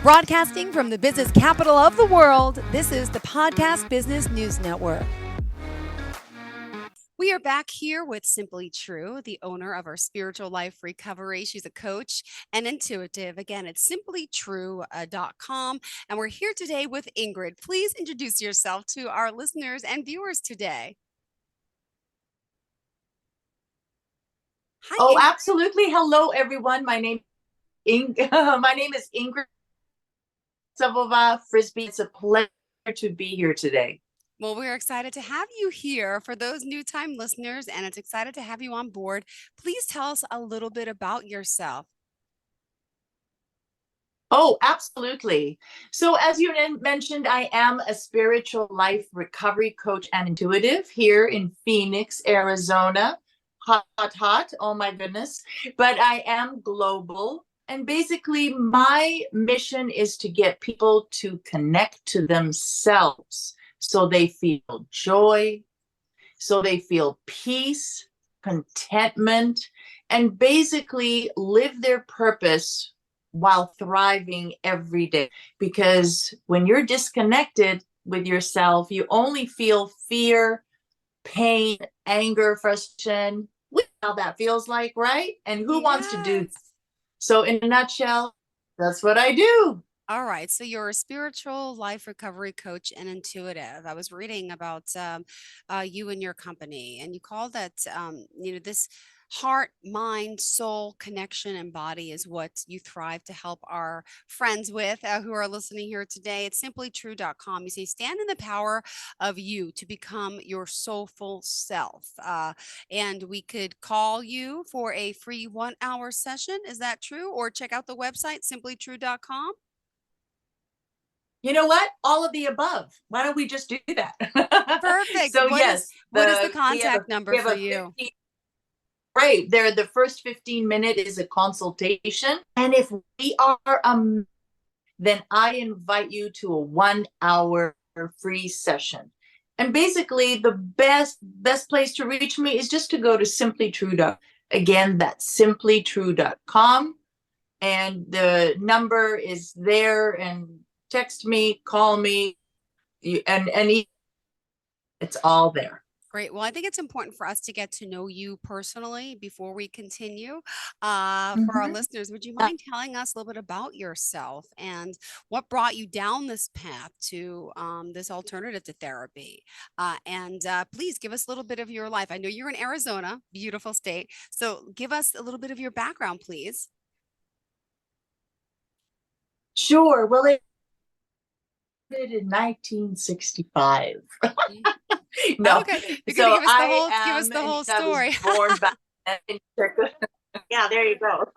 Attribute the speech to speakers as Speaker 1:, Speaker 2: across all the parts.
Speaker 1: Broadcasting from the business capital of the world, this is the Podcast Business News Network. We are back here with Simply True, the owner of our Spiritual Life Recovery. She's a coach and intuitive. Again, it's simplytrue.com. And we're here today with Ingrid. Please introduce yourself to our listeners and viewers today.
Speaker 2: Hi, Ingrid. Absolutely. Hello, everyone. My name is Ingrid Essawova Frisbee. It's a pleasure to be here today.
Speaker 1: Well, we're excited to have you here for those new time listeners, and it's excited to have you on board. Please tell us a little bit about yourself.
Speaker 2: Oh, absolutely. So as you mentioned, I am a spiritual life recovery coach and intuitive here in Phoenix, Arizona. Hot, hot, hot. Oh my goodness. But I am global. And basically my mission is to get people to connect to themselves so they feel joy, so they feel peace, contentment, and basically live their purpose while thriving every day. Because when you're disconnected with yourself, you only feel fear, pain, anger, frustration. How that feels like, right? And who wants to do? So in a nutshell, that's what I do.
Speaker 1: All right. So you're a spiritual life recovery coach and intuitive. I was reading about you and your company, and you call that, this heart, mind, soul connection and body is what you thrive to help our friends with who are listening here today. It's simplytrue.com. You say, stand in the power of you to become your soulful self. And we could call you for a free 1-hour session. Is that true? Or check out the website, simplytrue.com.
Speaker 2: You know what? All of the above. Why don't we just do that?
Speaker 1: Perfect.
Speaker 2: So
Speaker 1: what
Speaker 2: yes.
Speaker 1: What is the contact number for you?
Speaker 2: Right. There, the first 15 minutes is a consultation. And if we are, then I invite you to a 1-hour free session. And basically the best place to reach me is just to go to simplytrue.com. Again, that's simplytrue.com. And the number is there, and text me, call me, and it's all there.
Speaker 1: Great. Well, I think it's important for us to get to know you personally before we continue. For our listeners, would you mind telling us a little bit about yourself and what brought you down this path to this alternative to therapy? And please give us a little bit of your life. I know you're in Arizona, beautiful state. So give us a little bit of your background, please.
Speaker 2: Sure. Well, it in 1965. No,
Speaker 1: okay. You're gonna give us the whole story.
Speaker 2: I was born back in yeah, there you go.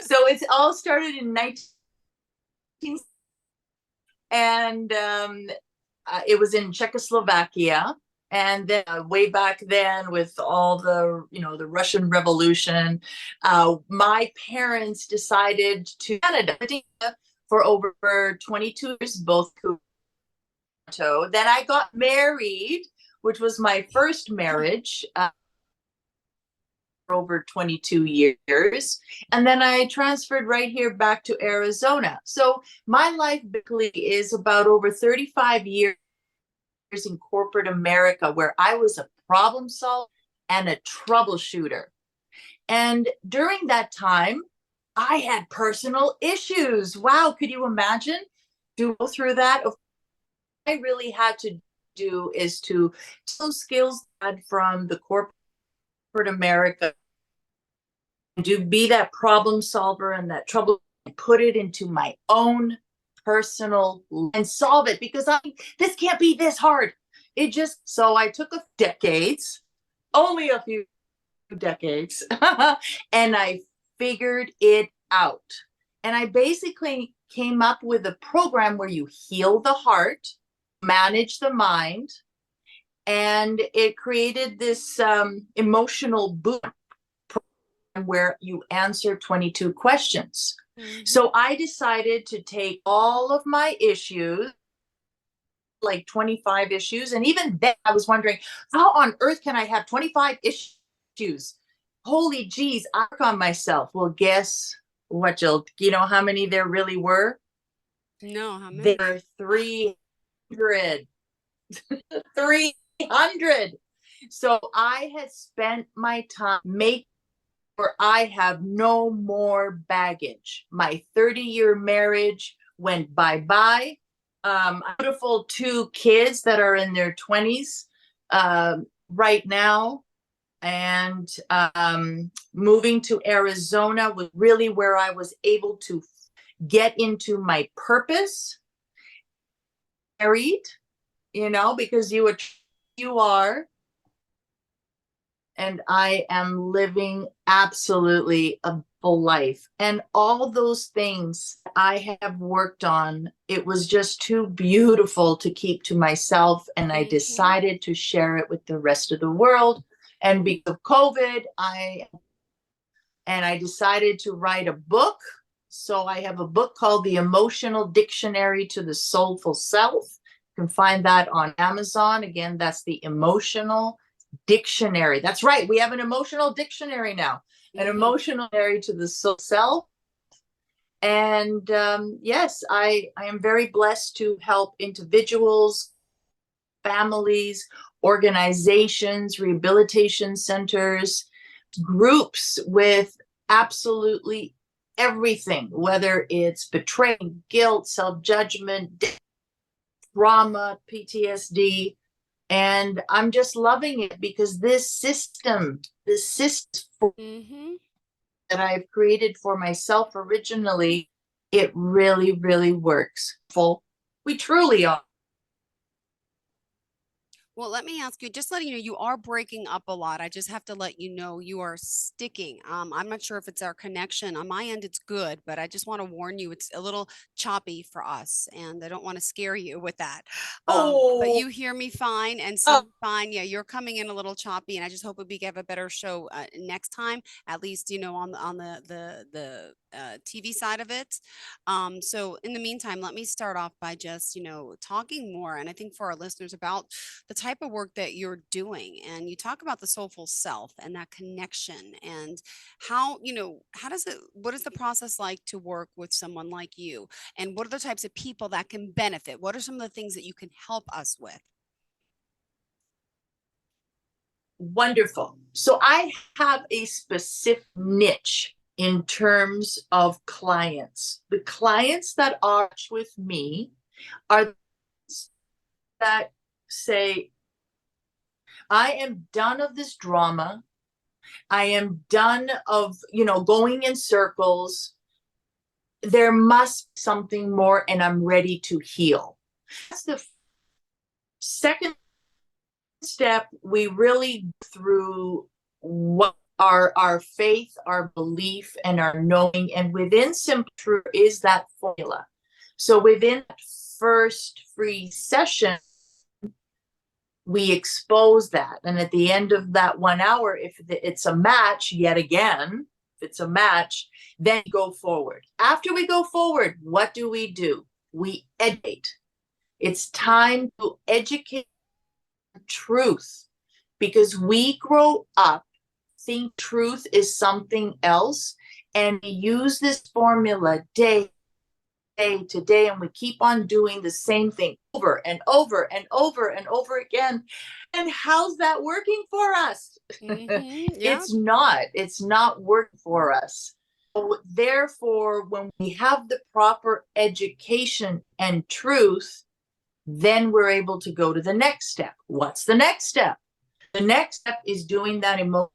Speaker 2: So it's all started in 19, and it was in Czechoslovakia. And then way back then, with all the, the Russian Revolution, my parents decided to Canada for over 22 years, both. Then I got married, which was my first marriage, for over 22 years. And then I transferred right here back to Arizona. So my life basically is about over 35 years in corporate America, where I was a problem solver and a troubleshooter. And during that time, I had personal issues. Wow, could you imagine? To go through that? I really had to do is to those skills I had from the corporate America, to be that problem solver and that trouble, and put it into my own personal and solve it, because this can't be this hard. So I took only a few decades, and I figured it out. And I basically came up with a program where you heal the heart, manage the mind, and it created this emotional boot program where you answer 22 questions. So I decided to take all of my issues, like 25 issues. And even then I was wondering, how on earth can I have 25 issues? Holy geez, I work on myself. Well, guess What, Jill? You know how many there really were?
Speaker 1: No, how
Speaker 2: There
Speaker 1: many?
Speaker 2: were 300. 300. So I had spent my time making sure I have no more baggage. My 30-year marriage went bye-bye. Beautiful two kids that are in their 20s right now. And moving to Arizona was really where I was able to get into my purpose. Married, because you are, and I am living absolutely a full life. And all those things I have worked on, it was just too beautiful to keep to myself. And I
Speaker 1: Mm-hmm.
Speaker 2: decided to share it with the rest of the world. And because of COVID, I decided to write a book. So I have a book called The Emotional Dictionary to the Soulful Self. You can find that on Amazon. Again, that's the Emotional Dictionary. That's right. We have an emotional dictionary now, an
Speaker 1: Mm-hmm.
Speaker 2: emotional dictionary to the soul self. And yes, I am very blessed to help individuals, families, organizations, rehabilitation centers, groups with absolutely everything, whether it's betrayal, guilt, self judgment, trauma, PTSD. And I'm just loving it because this system
Speaker 1: Mm-hmm.
Speaker 2: that I've created for myself originally, it really, really works. Full. We truly are.
Speaker 1: Well, let me ask you, just letting you know, you are breaking up a lot. I just have to let you know you are sticking. I'm not sure if it's our connection. On my end, it's good, but I just want to warn you, it's a little choppy for us, and I don't want to scare you with that. But
Speaker 2: Oh,
Speaker 1: you hear me fine and see
Speaker 2: oh,
Speaker 1: me fine. Yeah, you're coming in a little choppy, and I just hope we have a better show next time, at least, on the TV side of it. So in the meantime, let me start off by just, talking more, and I think for our listeners about the type of work that you're doing. And you talk about the soulful self and that connection and how does it, what is the process like to work with someone like you? And what are the types of people that can benefit? What are some of the things that you can help us with?
Speaker 2: wonderful. So I have a specific niche in terms of clients. The clients that are with me are that say, I am done of this drama. I am done of, going in circles. There must be something more, and I'm ready to heal. That's the second step. We really through what our faith, our belief, and our knowing. And within Simple Truth is that formula. So within that first free session, we expose that. And at the end of that 1 hour, if it's a match, yet again, if it's a match, then go forward. After we go forward, what do? We educate. It's time to educate truth because we grow up think truth is something else, and we use this formula day to day, and we keep on doing the same thing over and over and over and over again. And how's that working for us?
Speaker 1: Mm-hmm. Yeah.
Speaker 2: It's not working for us. So therefore, when we have the proper education and truth, then we're able to go to the next step. What's the next step? The next step is doing that emotion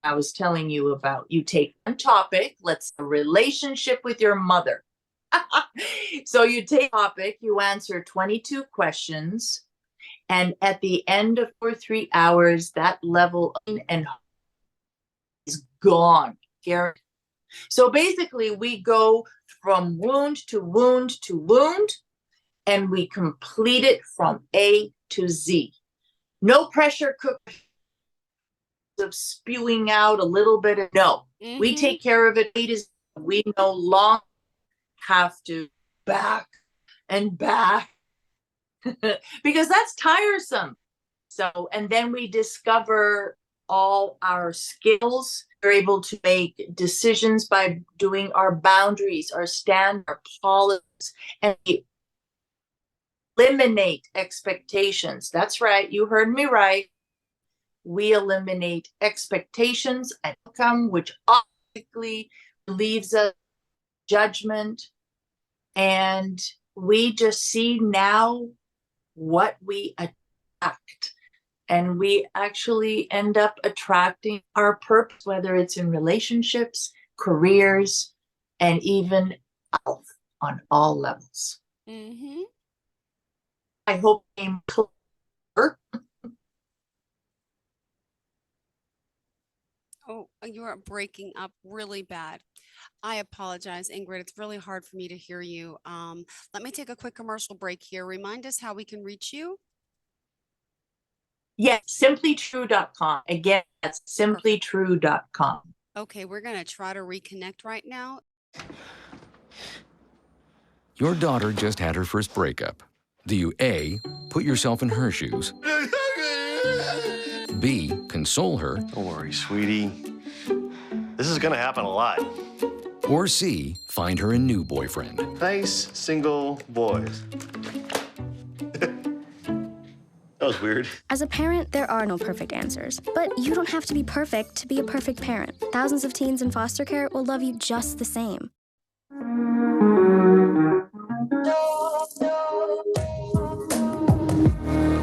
Speaker 2: I was telling you about. You take one topic, let's say a relationship with your mother. So you take a topic, you answer 22 questions, and at the end of 2 or 3 hours, that level and is gone. So basically, we go from wound to wound to wound, and we complete it from A to Z. No pressure cooker of spewing out a little bit of no. We
Speaker 1: Mm-hmm.
Speaker 2: take care of it. We no longer have to back and back because that's tiresome. So, and then we discover all our skills. We're able to make decisions by doing our boundaries, our standard, our policies, and eliminate expectations. That's right. You heard me right. We eliminate expectations and outcome, which automatically leaves us judgment. And we just see now what we attract. And we actually end up attracting our purpose, whether it's in relationships, careers, and even health on all levels.
Speaker 1: Mm-hmm.
Speaker 2: I hope I'm clear.
Speaker 1: Oh, you are breaking up really bad. I apologize, Ingrid. It's really hard for me to hear you. Let me take a quick commercial break here. Remind us how we can reach you.
Speaker 2: Yes, simplytrue.com. Again, that's
Speaker 1: Perfect.
Speaker 2: simplytrue.com.
Speaker 1: Okay, we're going to try to reconnect right now.
Speaker 3: Your daughter just had her first breakup. Do you A, put yourself in her shoes? B, console her?
Speaker 4: Don't worry, sweetie. This is gonna happen a lot.
Speaker 3: Or C, find her a new boyfriend?
Speaker 4: Nice single boys. That was weird.
Speaker 5: As a parent, there are no perfect answers. But you don't have to be perfect to be a perfect parent. Thousands of teens in foster care will love you just the same.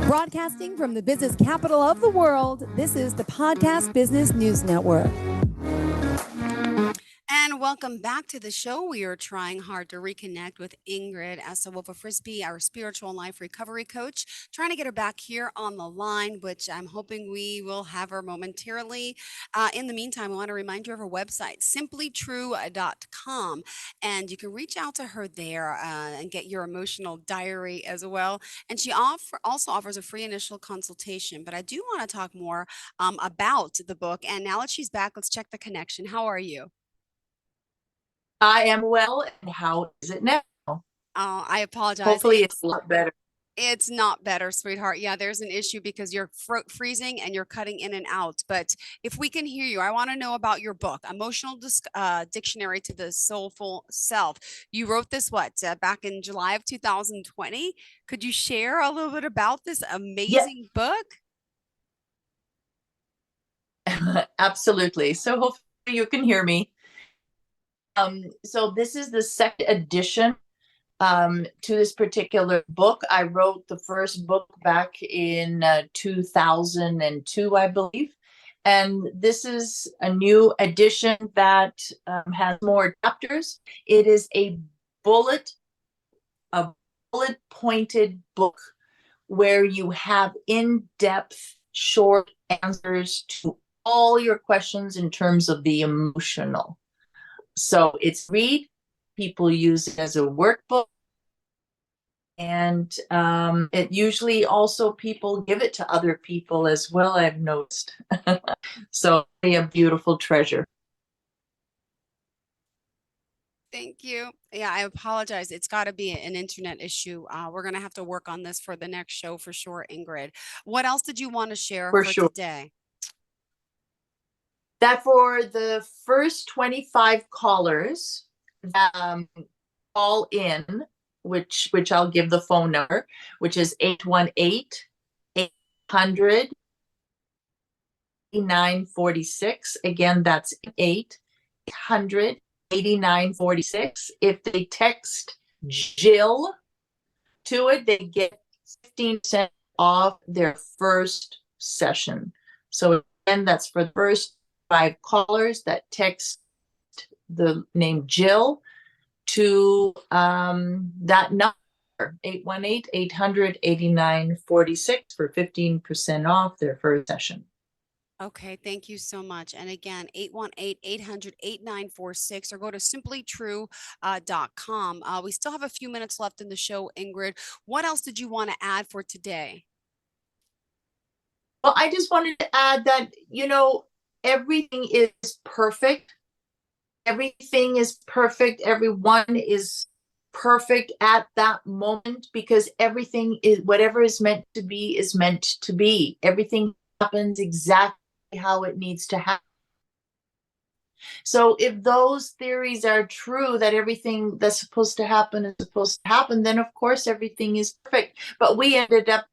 Speaker 6: Broadcasting from the business capital of the world, this is the Podcast Business News Network.
Speaker 1: And welcome back to the show. We are trying hard to reconnect with Ingrid Essawova Frisbee, our spiritual and life recovery coach, trying to get her back here on the line, which I'm hoping we will have her momentarily. In the meantime, I want to remind you of her website, simplytrue.com. And you can reach out to her there and get your emotional diary as well. And she also offers a free initial consultation. But I do want to talk more about the book. And now that she's back, let's check the connection. How are you?
Speaker 2: I am well, and how is it now?
Speaker 1: Oh, I apologize.
Speaker 2: Hopefully it's a lot better.
Speaker 1: It's not better, sweetheart. Yeah, there's an issue because you're freezing and you're cutting in and out. But if we can hear you, I want to know about your book, Emotional Dictionary to the Soulful Self. You wrote this, back in July of 2020? Could you share a little bit about this amazing book?
Speaker 2: Absolutely. So hopefully you can hear me. So this is the second edition to this particular book. I wrote the first book back in 2002, I believe. And this is a new edition that has more chapters. It is a bullet pointed book where you have in-depth, short answers to all your questions in terms of the emotional. So it's read, people use it as a workbook, and it usually also people give it to other people as well, I've noticed. So a beautiful treasure.
Speaker 1: Thank you. Yeah, I apologize. It's got to be an internet issue. We're going to have to work on this for the next show for sure, Ingrid. What else did you want to share
Speaker 2: For
Speaker 1: for
Speaker 2: sure.
Speaker 1: today?
Speaker 2: That for the first 25 callers that call in, which I'll give the phone number, which is 818-800-8946. Again, that's 800-8946. If they text Jill to it, they get 15% off their first session. So again, that's for the first 5 callers that text the name Jill to that number, 818-800-8946 for 15% off their first session.
Speaker 1: Okay, thank you so much. And again, 818-800-8946 or go to simplytrue.com. We still have a few minutes left in the show, Ingrid. What else did you want to add for today?
Speaker 2: Well, I just wanted to add that, everything is perfect. Everything is perfect. Everyone is perfect at that moment because everything is, whatever is meant to be is meant to be. Everything happens exactly how it needs to happen. So if those theories are true, that everything that's supposed to happen is supposed to happen, then of course everything is perfect. But we end up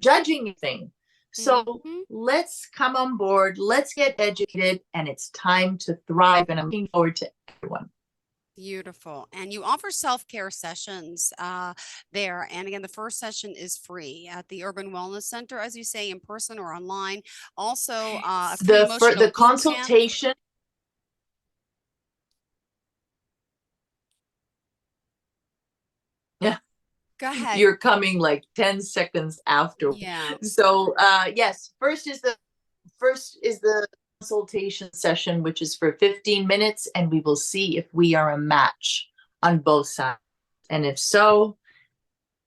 Speaker 2: judging everything. So
Speaker 1: Mhm.
Speaker 2: let's come on board, let's get educated, and it's time to thrive. And I'm looking forward to everyone.
Speaker 1: Beautiful. And you offer self-care sessions there. And again, the first session is free at the Urban Wellness Center, as you say, in person or online. Also, a free emotional
Speaker 2: The
Speaker 1: boot camp.
Speaker 2: consultation. Yeah,
Speaker 1: Go ahead.
Speaker 2: you're coming like 10 seconds after.
Speaker 1: Yeah.
Speaker 2: So yes, first is the consultation session, which is for 15 minutes, and we will see if we are a match on both sides. And if so,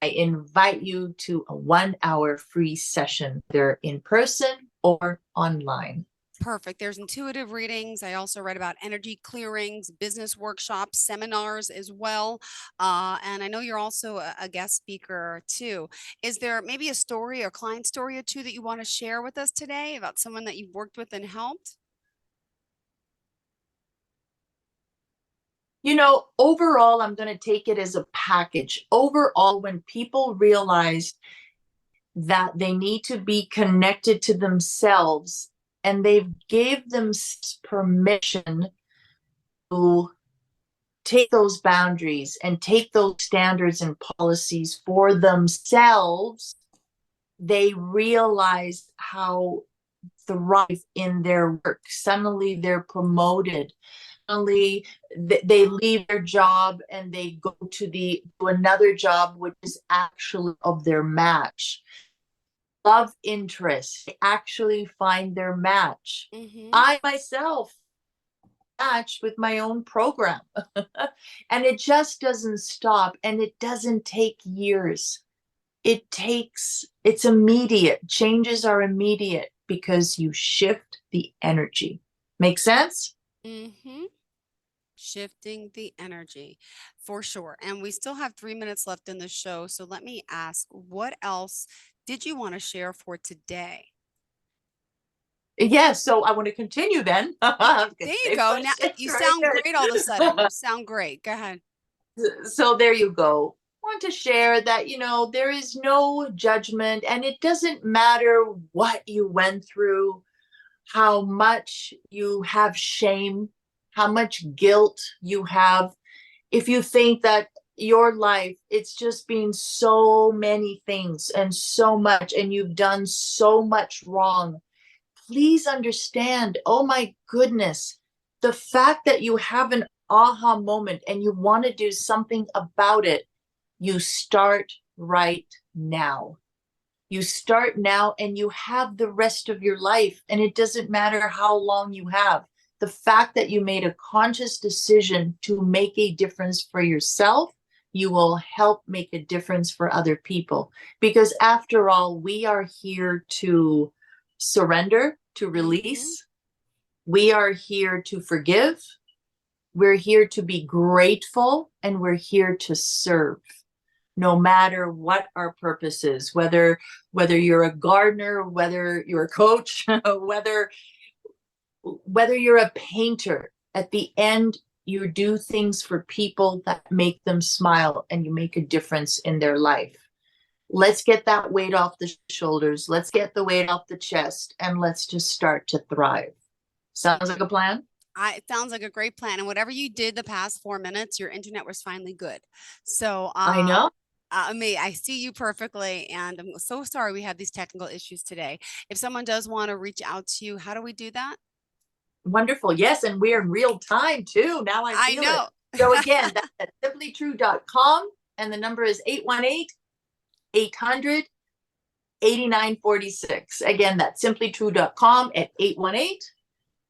Speaker 2: I invite you to a 1 hour free session, either in person or online.
Speaker 1: Perfect. There's intuitive readings. I also read about energy clearings, business workshops, seminars as well. And I know you're also a guest speaker too. Is there maybe a story or client story or two that you want to share with us today about someone that you've worked with and helped?
Speaker 2: You know, overall, I'm going to take it as a package. Overall, when people realize that they need to be connected to themselves and they've gave themselves permission to take those boundaries and take those standards and policies for themselves, they realize how thrive in their work. Suddenly they're promoted. Suddenly they leave their job and they go to another job which is actually of their match. Love interest, they actually find their match.
Speaker 1: Mm-hmm.
Speaker 2: I myself matched with my own program. And it just doesn't stop, and it doesn't take years. It's immediate. Changes are immediate because you shift the energy. Make sense?
Speaker 1: Mm-hmm. Shifting the energy for sure. And we still have 3 minutes left in the show. So let me ask, what else did you want to share for today?
Speaker 2: Yes, so I want to continue then.
Speaker 1: There you go. Now you sound great all of a sudden. You sound great. Go ahead.
Speaker 2: So there you go. I want to share that, there is no judgment, and it doesn't matter what you went through, how much you have shame, how much guilt you have. If you think that your life, it's just been so many things and so much, and you've done so much wrong, please understand, oh my goodness, the fact that you have an aha moment and you want to do something about it, you start right now. You start now and you have the rest of your life, and it doesn't matter how long you have. The fact that you made a conscious decision to make a difference for yourself, you will help make a difference for other people. Because after all, we are here to surrender, to release. We are here to forgive. We're here to be grateful, and we're here to serve. No matter what our purpose is, whether you're a gardener, whether you're a coach, whether you're a painter, at the end, you do things for people that make them smile, and you make a difference in their life. Let's get that weight off the shoulders. Let's get the weight off the chest, and let's just start to thrive. Sounds like a plan?
Speaker 1: It sounds like a great plan. And whatever you did the past 4 minutes, your internet was finally good. So
Speaker 2: I know.
Speaker 1: I see you perfectly. And I'm so sorry we have these technical issues today. If someone does want to reach out to you, how do we do that?
Speaker 2: Wonderful. Yes, and we're in real time too. Now I feel
Speaker 1: know.
Speaker 2: it. So again, that's at simplytrue.com, and the number is 818-800-8946. Again, that's simplytrue.com at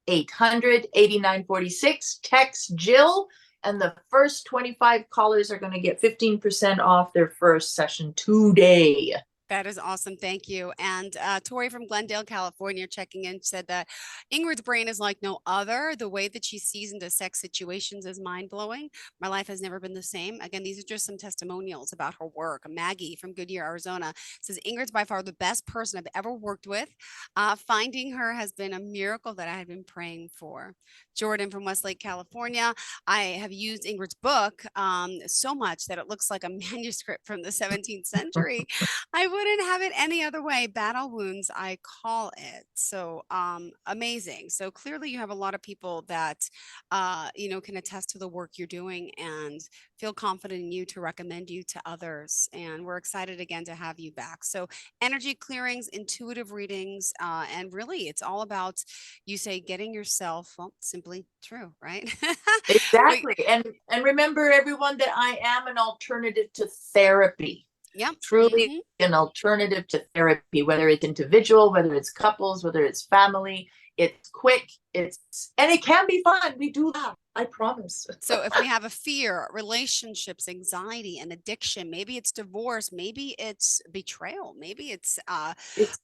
Speaker 2: 818-800-8946. Text Jill, and the first 25 callers are going to get 15% off their first session today.
Speaker 1: That is awesome. Thank you. And Tori from Glendale, California, checking in, said that Ingrid's brain is like no other. The way that she sees into sex situations is mind blowing. My life has never been the same. Again, these are just some testimonials about her work. Maggie from Goodyear, Arizona, says Ingrid's by far the best person I've ever worked with. Finding her has been a miracle that I had been praying for. Jordan from Westlake, California, I have used Ingrid's book so much that it looks like a manuscript from the 17th century. I wouldn't have it any other way. Battle wounds, I call it. So amazing. So clearly you have a lot of people that, can attest to the work you're doing and feel confident in you to recommend you to others. And we're excited again to have you back. So energy clearings, intuitive readings, and really it's all about, you say, getting yourself, well, simply true, right?
Speaker 2: Exactly. And remember, everyone, that I am an alternative to therapy.
Speaker 1: Yeah.
Speaker 2: Truly an alternative to therapy, whether it's individual, whether it's couples, whether it's family. It's quick, and it can be fun. We do that, I promise.
Speaker 1: So if we have a fear, relationships, anxiety, and addiction, maybe it's divorce, maybe it's betrayal, maybe it's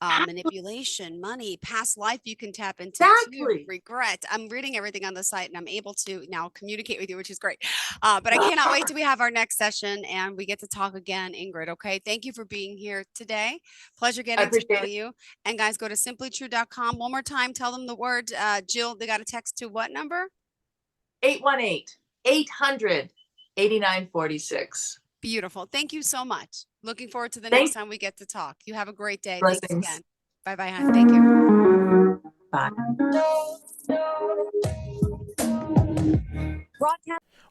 Speaker 1: manipulation, money, past life you can tap into, too, regret. I'm reading everything on the site and I'm able to now communicate with you, which is great. But I cannot wait till we have our next session and we get to talk again, Ingrid. Okay. Thank you for being here today. Pleasure getting to know you. And guys, go to simplytrue.com. One more time, tell them the word, Jill, they got a text to what number?
Speaker 2: 818-800-8946.
Speaker 1: Beautiful. Thank you so much. Looking forward to the next time we get to talk. You have a great day.
Speaker 2: Blessings.
Speaker 1: Thanks again. Bye-bye, hon. Thank you.
Speaker 2: Bye.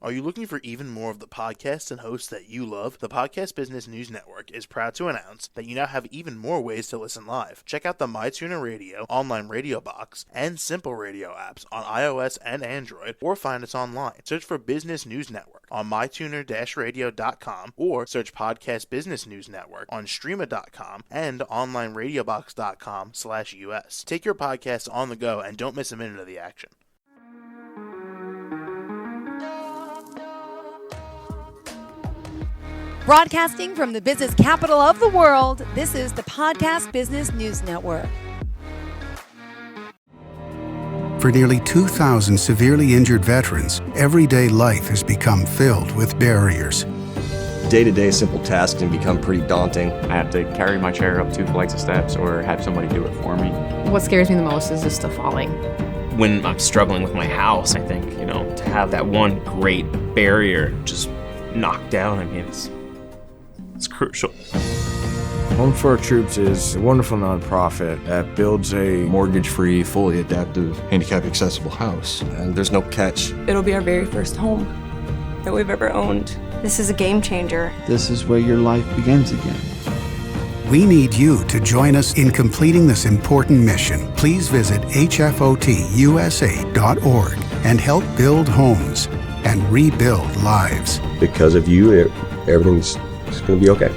Speaker 7: Are you looking for even more of the podcasts and hosts that you love? The Podcast Business News Network is proud to announce that you now have even more ways to listen live. Check out the MyTuner Radio, online radio box, and Simple Radio apps on iOS and Android, or find us online. Search for Business News Network on mytuner-radio.com, or search Podcast Business News Network on streama.com and onlineradiobox.com/US. Take your podcast on the go and don't miss a minute of the action.
Speaker 6: Broadcasting from the business capital of the world, this is the Podcast Business News Network.
Speaker 8: For nearly 2,000 severely injured veterans, everyday life has become filled with barriers.
Speaker 9: Day-to-day simple tasks can become pretty daunting.
Speaker 10: I have to carry my chair up 2 flights of steps or have somebody do it for me.
Speaker 11: What scares me the most is just the falling.
Speaker 12: When I'm struggling with my house, I think, to have that one great barrier just knocked down, it's crucial.
Speaker 13: Home for Our Troops is a wonderful nonprofit that builds a
Speaker 14: mortgage-free, fully adaptive, handicap-accessible house.
Speaker 9: And there's no catch.
Speaker 15: It'll be our very first home that we've ever owned. This is a game changer.
Speaker 16: This is where your life begins again.
Speaker 8: We need you to join us in completing this important mission. Please visit hfotusa.org and help build homes and rebuild lives.
Speaker 9: Because of you, everything's going to be okay.